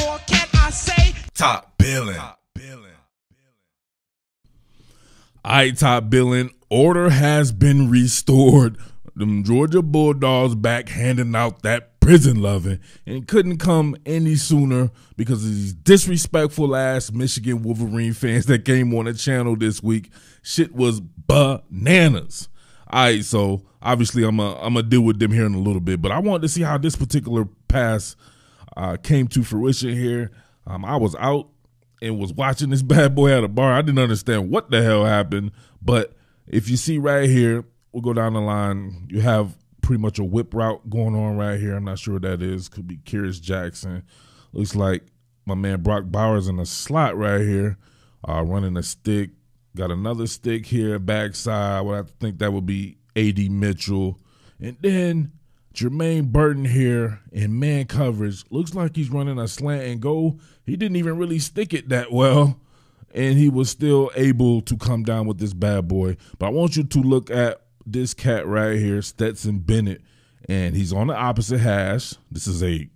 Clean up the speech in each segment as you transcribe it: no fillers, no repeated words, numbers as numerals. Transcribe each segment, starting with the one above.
more can I say? Top Billin. Alright, Top Billin, order has been restored. Them Georgia Bulldogs back handing out that prison loving, and couldn't come any sooner because of these disrespectful ass Michigan Wolverine fans that came on the channel this week. Shit was bananas. Alright, so obviously I'm gonna deal with them here in a little bit, but I wanted to see how this particular pass came to fruition here. I was out and was watching this bad boy at a bar. I didn't understand what the hell happened, but if you see right here, we'll go down the line. You have pretty much a whip route going on right here. I'm not sure what that is. Could be Kyrus Jackson. Looks like my man Brock Bowers in a slot right here, running a stick. Got another stick here, backside. Well, I think that would be A.D. Mitchell. And then Jermaine Burton here in man coverage. Looks like he's running a slant and go. He didn't even really stick it that well, and he was still able to come down with this bad boy. But I want you to look at this cat right here, Stetson Bennett, and he's on the opposite hash. This is a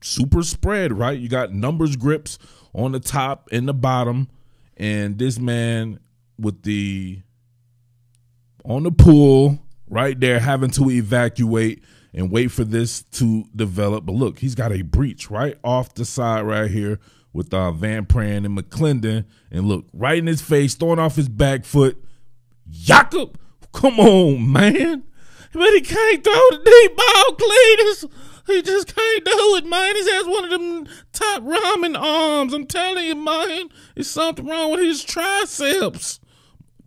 super spread, right? You got numbers grips on the top and the bottom, and this man with the on the pool right there having to evacuate and wait for this to develop. But look, he's got a breach right off the side right here with Van Pran and McClendon. And look, right in his face, throwing off his back foot. Jakob, come on, man. But he can't throw the deep ball, Cletus. He just can't do it, man. He has one of them top ramen arms. I'm telling you, man. There's something wrong with his triceps.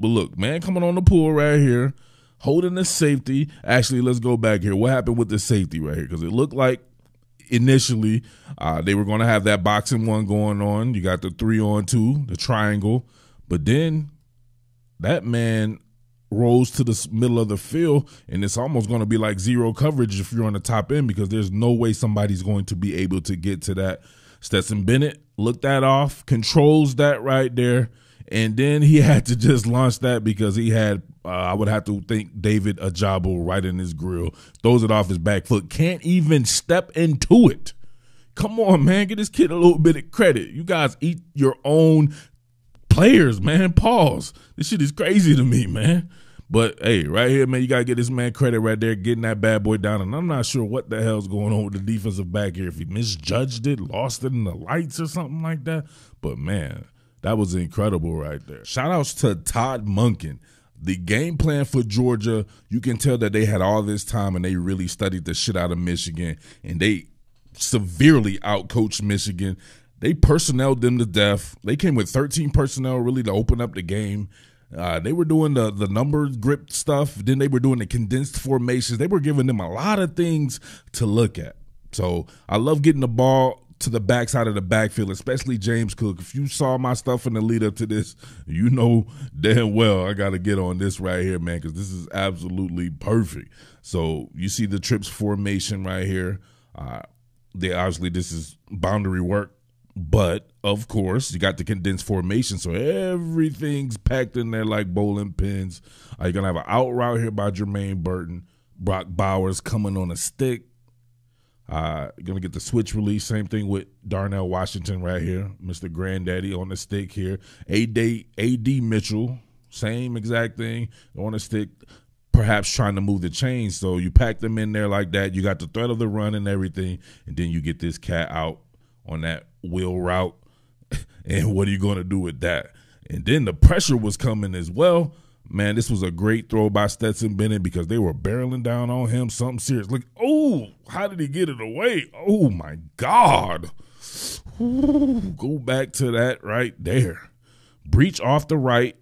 But look, man, coming on the pool right here, holding the safety. Actually, let's go back here. What happened with the safety right here? Because it looked like initially they were going to have that boxing one going on. You got the 3-on-2, the triangle. But then that man rose to the middle of the field, and it's almost going to be like zero coverage if you're on the top end because there's no way somebody's going to be able to get to that. Stetson Bennett looked that off, controls that right there, and then he had to just launch that because he had I would have to think David Ajabo right in his grill. Throws it off his back foot. Can't even step into it. Come on, man. Get this kid a little bit of credit. You guys eat your own players, man. Pause. This shit is crazy to me, man. But, hey, right here, man, you got to get this man credit right there, getting that bad boy down. And I'm not sure what the hell's going on with the defensive back here. If he misjudged it, lost it in the lights or something like that. But, man, that was incredible right there. Shout-outs to Todd Monken. The game plan for Georgia, you can tell that they had all this time and they really studied the shit out of Michigan, and they severely outcoached Michigan. They personneled them to death. They came with 13 personnel really to open up the game. They were doing the number grip stuff. Then they were doing the condensed formations. They were giving them a lot of things to look at. So I love getting the ball to the backside of the backfield, especially James Cook. If you saw my stuff in the lead up to this, you know damn well I got to get on this right here, man, because this is absolutely perfect. So you see the trips formation right here. Obviously this is boundary work, but of course you got the condensed formation, so everything's packed in there like bowling pins. You're going to have an out route here by Jermaine Burton. Brock Bowers coming on a stick. Going to get the switch release. Same thing with Darnell Washington right here. Mr. Granddaddy on the stick here. A.D. Mitchell, same exact thing on the stick, perhaps trying to move the chains. So you pack them in there like that. You got the threat of the run and everything, and then you get this cat out on that wheel route. And what are you going to do with that? And then the pressure was coming as well. Man, this was a great throw by Stetson Bennett because they were barreling down on him. Something serious. Like, oh, how did he get it away? Oh, my God. Ooh, go back to that right there. Breach off the right.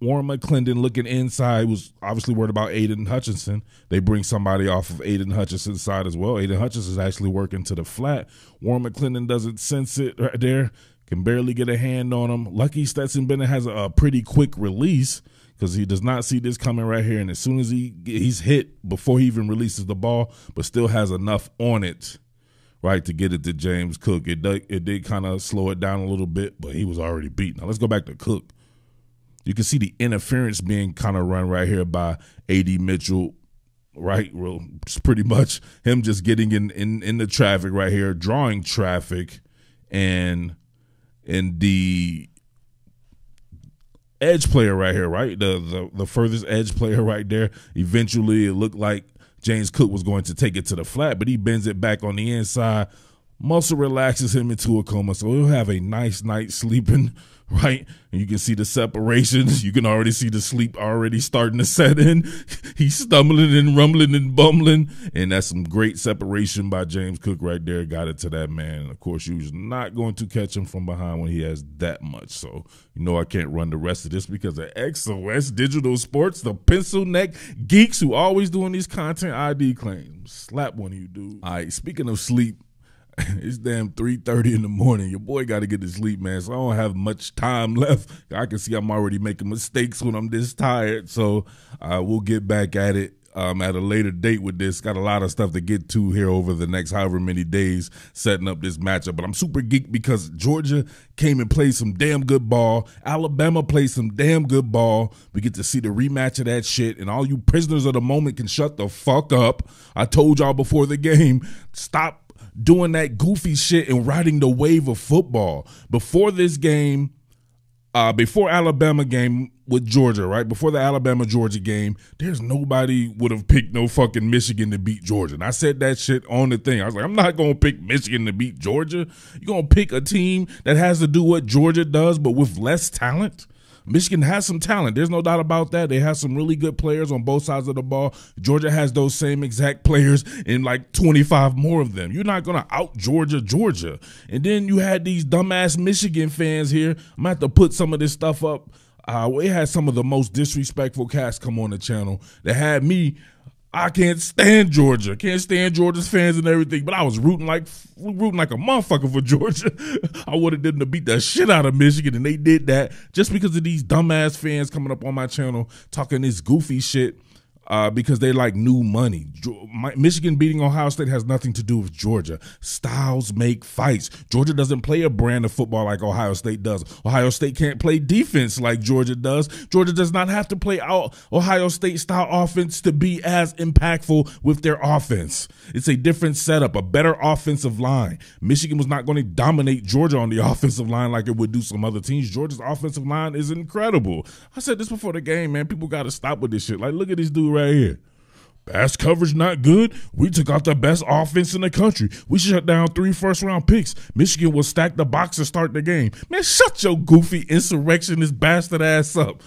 Warren McClendon looking inside, was obviously worried about Aiden Hutchinson. They bring somebody off of Aiden Hutchinson's side as well. Aiden Hutchinson is actually working to the flat. Warren McClendon doesn't sense it right there. Can barely get a hand on him. Lucky Stetson Bennett has a pretty quick release, because he does not see this coming right here. And as soon as he's hit before he even releases the ball, but still has enough on it, right, to get it to James Cook. It did kind of slow it down a little bit, but he was already beat. Now let's go back to Cook. You can see the interference being kind of run right here by A.D. Mitchell, right? Well, it's pretty much him just getting in the traffic right here, drawing traffic, and the edge player right here, right? The furthest edge player right there. Eventually, it looked like James Cook was going to take it to the flat, but he bends it back on the inside. Muscle relaxes him into a coma, so he'll have a nice night sleeping, right? And you can see the separations. You can already see the sleep already starting to set in. He's stumbling and rumbling and bumbling, and that's some great separation by James Cook right there. Got it to that man. And of course, you was not going to catch him from behind when he has that much. So you know I can't run the rest of this because of XOS Digital Sports, the pencil neck geeks who always doing these content ID claims. Slap one of you dudes. All right, speaking of sleep, it's damn 3:30 in the morning. Your boy got to get to sleep, man. So I don't have much time left. I can see I'm already making mistakes when I'm this tired. So we'll get back at it at a later date with this. Got a lot of stuff to get to here over the next however many days setting up this matchup. But I'm super geeked because Georgia came and played some damn good ball. Alabama played some damn good ball. We get to see the rematch of that shit. And all you prisoners of the moment can shut the fuck up. I told y'all before the game, stop doing that goofy shit and riding the wave of football. Before this game, before Alabama game with Georgia, right? Before the Alabama-Georgia game, there's nobody would have picked no fucking Michigan to beat Georgia. And I said that shit on the thing. I was like, I'm not going to pick Michigan to beat Georgia. You're going to pick a team that has to do what Georgia does, but with less talent? Michigan has some talent. There's no doubt about that. They have some really good players on both sides of the ball. Georgia has those same exact players and like 25 more of them. You're not going to out Georgia. And then you had these dumbass Michigan fans here. I'm going to have to put some of this stuff up. We had some of the most disrespectful cats come on the channel that had me. I can't stand Georgia. Can't stand Georgia's fans and everything. But I was rooting like a motherfucker for Georgia. I wanted them to beat the shit out of Michigan, and they did that just because of these dumbass fans coming up on my channel talking this goofy shit because they like new money. Michigan beating Ohio State has nothing to do with Georgia. Styles make fights. Georgia doesn't play a brand of football like Ohio State does. Ohio State can't play defense like Georgia does. Georgia does not have to play out Ohio State style offense to be as impactful with their offense. It's a different setup, a better offensive line. Michigan was not going to dominate Georgia on the offensive line like it would do some other teams. Georgia's offensive line is incredible. I said this before the game, man. People got to stop with this shit. Like, look at this dude right here. Pass coverage not good. We took out the best offense in the country. We shut down 3 first-round picks. Michigan will stack the box to start the game. Man, shut your goofy insurrectionist bastard ass up.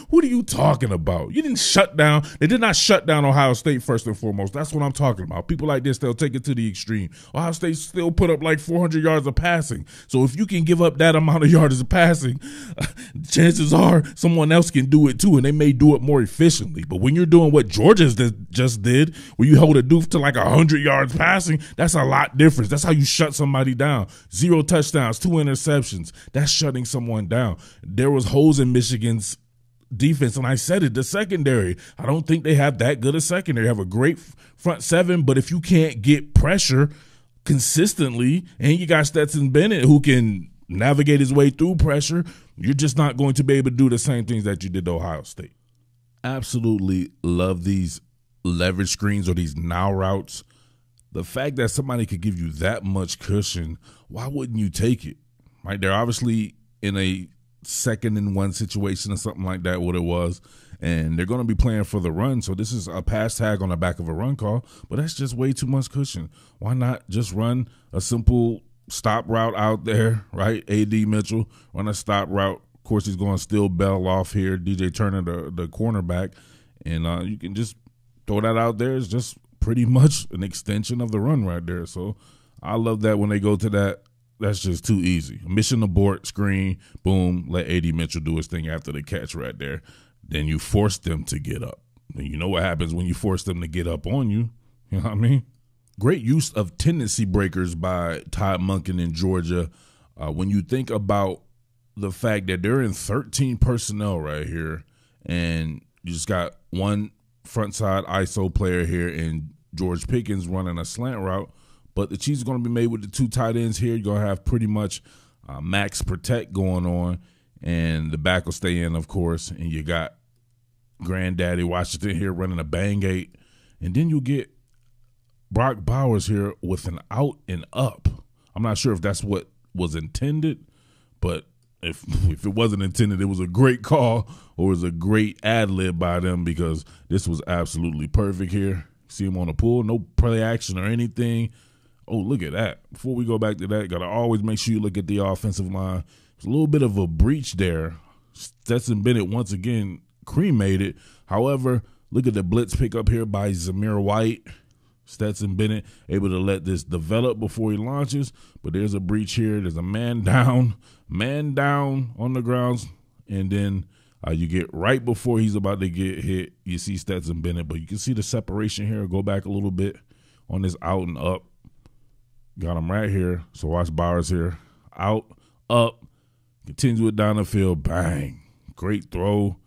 What are you talking about? You didn't shut down. They did not shut down Ohio State first and foremost. That's what I'm talking about. People like this, they'll take it to the extreme. Ohio State still put up like 400 yards of passing. So if you can give up that amount of yards of passing, chances are someone else can do it too, and they may do it more efficiently. But when you're doing what Georgia's just did, where you hold a doof to like 100 yards passing, that's a lot different. That's how you shut somebody down. 0 touchdowns, 2 interceptions. That's shutting someone down. There was holes in Michigan's defense, and I said it, the secondary. I don't think they have that good a secondary. They have a great front seven, but if you can't get pressure consistently, and you got Stetson Bennett who can navigate his way through pressure, you're just not going to be able to do the same things that you did to Ohio State. Absolutely love these leverage screens or these now routes. The fact that somebody could give you that much cushion, why wouldn't you take it? Right? They're obviously in a 2nd and 1 situation or something like that, what it was, and they're going to be playing for the run. So this is a pass tag on the back of a run call, but that's just way too much cushion. Why not just run a simple stop route out there, right? A.D. Mitchell run a stop route. Of course, he's going to still bail off here. DJ Turner, the cornerback, and you can just throw that out there. It's just pretty much an extension of the run right there. So I love that when they go to that. That's just too easy. Mission abort, screen, boom, let A.D. Mitchell do his thing after the catch right there. Then you force them to get up. And you know what happens when you force them to get up on you. You know what I mean? Great use of tendency breakers by Todd Monken in Georgia. When you think about the fact that they're in 13 personnel right here, and you just got one front side ISO player here and George Pickens running a slant route, but the Chiefs are going to be made with the 2 tight ends here. You're going to have pretty much max protect going on, and the back will stay in, of course, and you got Granddaddy Washington here running a bang 8, and then you get Brock Bowers here with an out and up. I'm not sure if that's what was intended, but if it wasn't intended, it was a great call or it was a great ad lib by them, because this was absolutely perfect here. See him on the pull, no play action or anything. Oh, look at that. Before we go back to that, got to always make sure you look at the offensive line. There's a little bit of a breach there. Stetson Bennett once again cremated. However, look at the blitz pickup here by Zamir White. Stetson Bennett able to let this develop before he launches, but there's a breach here. There's a man down on the grounds, and then you get right before he's about to get hit, you see Stetson Bennett, but you can see the separation here. Go back a little bit on this out and up. Got him right here. So watch Bowers here. Out, up, continue it down the field, bang. Great throw,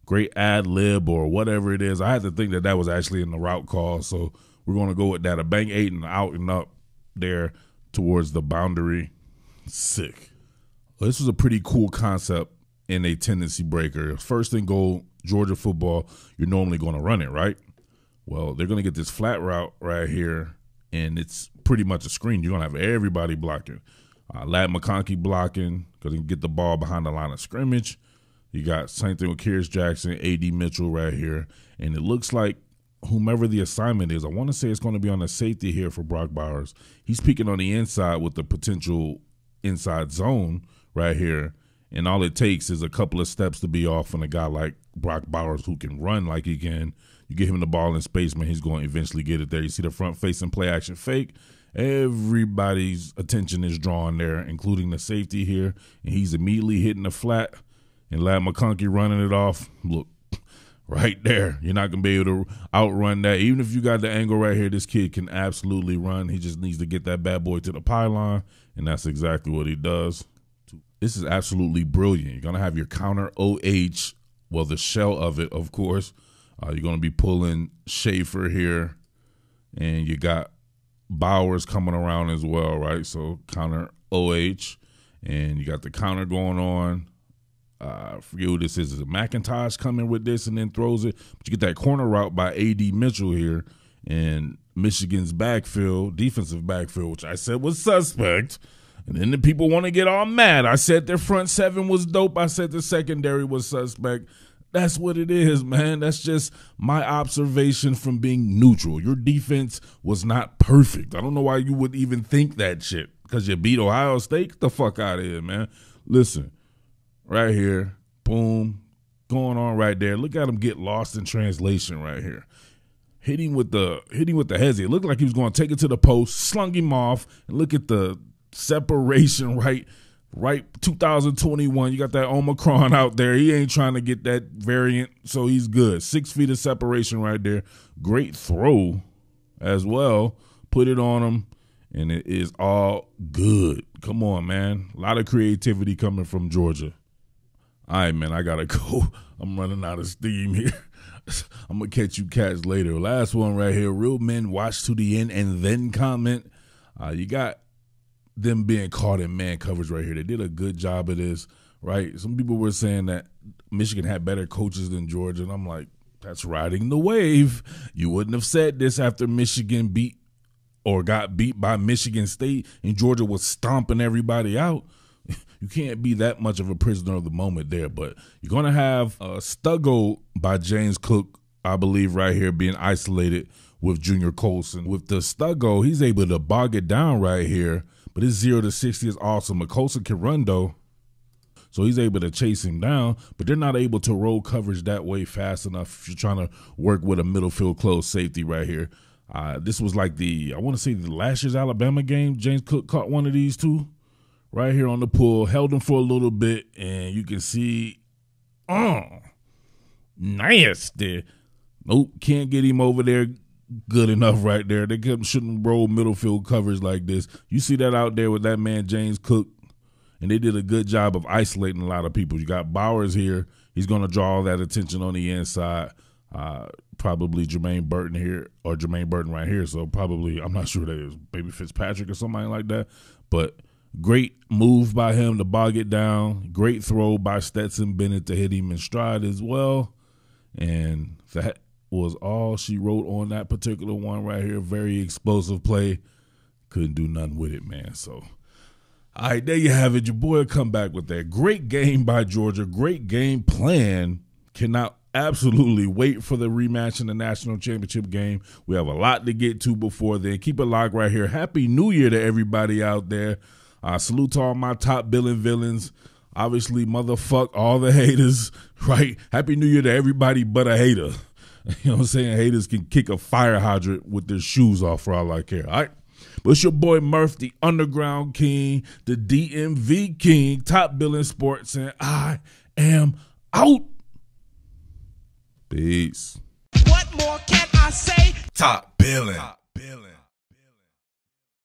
great ad lib or whatever it is. I had to think that was actually in the route call, so we're going to go with that. A bang 8 and out and up there towards the boundary. Sick. Well, this was a pretty cool concept in a tendency breaker. First and goal, Georgia football, you're normally going to run it, right? Well, they're going to get this flat route right here, and it's pretty much a screen. You're going to have everybody blocking. Ladd McConkey blocking because he can get the ball behind the line of scrimmage. You got same thing with Kyrus Jackson, A.D. Mitchell right here. And it looks like whomever the assignment is, I want to say it's going to be on the safety here for Brock Bowers. He's peeking on the inside with the potential inside zone right here. And all it takes is a couple of steps to be off on a guy like Brock Bowers who can run like he can. You get him the ball in space, man, he's going to eventually get it there. You see the front facing play action fake. Everybody's attention is drawn there, including the safety here. And he's immediately hitting the flat. And Ladd McConkey running it off. Look, right there. You're not going to be able to outrun that. Even if you got the angle right here, this kid can absolutely run. He just needs to get that bad boy to the pylon, and that's exactly what he does. This is absolutely brilliant. You're going to have your counter OH, well, the shell of it, of course. You're going to be pulling Schaefer here, and you got Bowers coming around as well, right? So counter OH, and you got the counter going on. I forget who this is. Is it McIntosh coming with this and then throws it? But you get that corner route by A.D. Mitchell here, and Michigan's backfield, defensive backfield, which I said was suspect. And then the people want to get all mad. I said their front seven was dope. I said the secondary was suspect. That's what it is, man. That's just my observation from being neutral. Your defense was not perfect. I don't know why you would even think that shit, because you beat Ohio State. Get the fuck out of here, man. Listen, right here, boom, going on right there. Look at him get lost in translation right here. Hitting with the hezzy. It looked like he was going to take it to the post, slung him off, and look at the separation right 2021. You got that Omicron out there. He ain't trying to get that variant, so he's good. 6 feet of separation right there. Great throw as well. Put it on him, and it is all good. Come on, man. A lot of creativity coming from Georgia. All right, man, I got to go. I'm running out of steam here. I'm going to catch you cats later. Last one right here. Real men watch to the end and then comment. You got them being caught in man coverage right here. They did a good job of this, right? Some people were saying that Michigan had better coaches than Georgia, and I'm like, that's riding the wave. You wouldn't have said this after Michigan got beat by Michigan State and Georgia was stomping everybody out. You can't be that much of a prisoner of the moment there, but you're going to have a Stuggo by James Cook, I believe, right here being isolated with Junior Colson. With the Stuggo, he's able to bog it down right here, but his 0 to 60 is awesome. Colson can run, though, so he's able to chase him down, but they're not able to roll coverage that way fast enough if you're trying to work with a middle field close safety right here. This was like I want to say the last year's Alabama game. James Cook caught one of these two right here on the pull, held him for a little bit, and you can see, nasty. Nope, can't get him over there good enough right there. They shouldn't roll middle field coverage like this. You see that out there with that man James Cook, and they did a good job of isolating a lot of people. You got Bowers here. He's going to draw all that attention on the inside. Probably Jermaine Burton here, or Jermaine Burton right here. So probably, I'm not sure that is maybe Fitzpatrick or somebody like that. But great move by him to bog it down. Great throw by Stetson Bennett to hit him in stride as well. And that was all she wrote on that particular one right here. Very explosive play. Couldn't do nothing with it, man. So All right, there you have it. Your boy will come back with that. Great game by Georgia. Great game plan. Cannot absolutely wait for the rematch in the national championship game. We have a lot to get to before then. Keep it locked right here. Happy New Year to everybody out there. Salute to all my top Billin villains. Obviously, motherfuck all the haters, right? Happy New Year to everybody but a hater. You know what I'm saying? Haters can kick a fire hydrant with their shoes off for all I care, all right? But it's your boy Murph, the Underground King, the DMV King, top Billin Sports, and I am out. Peace. What more can I say? Top Billin.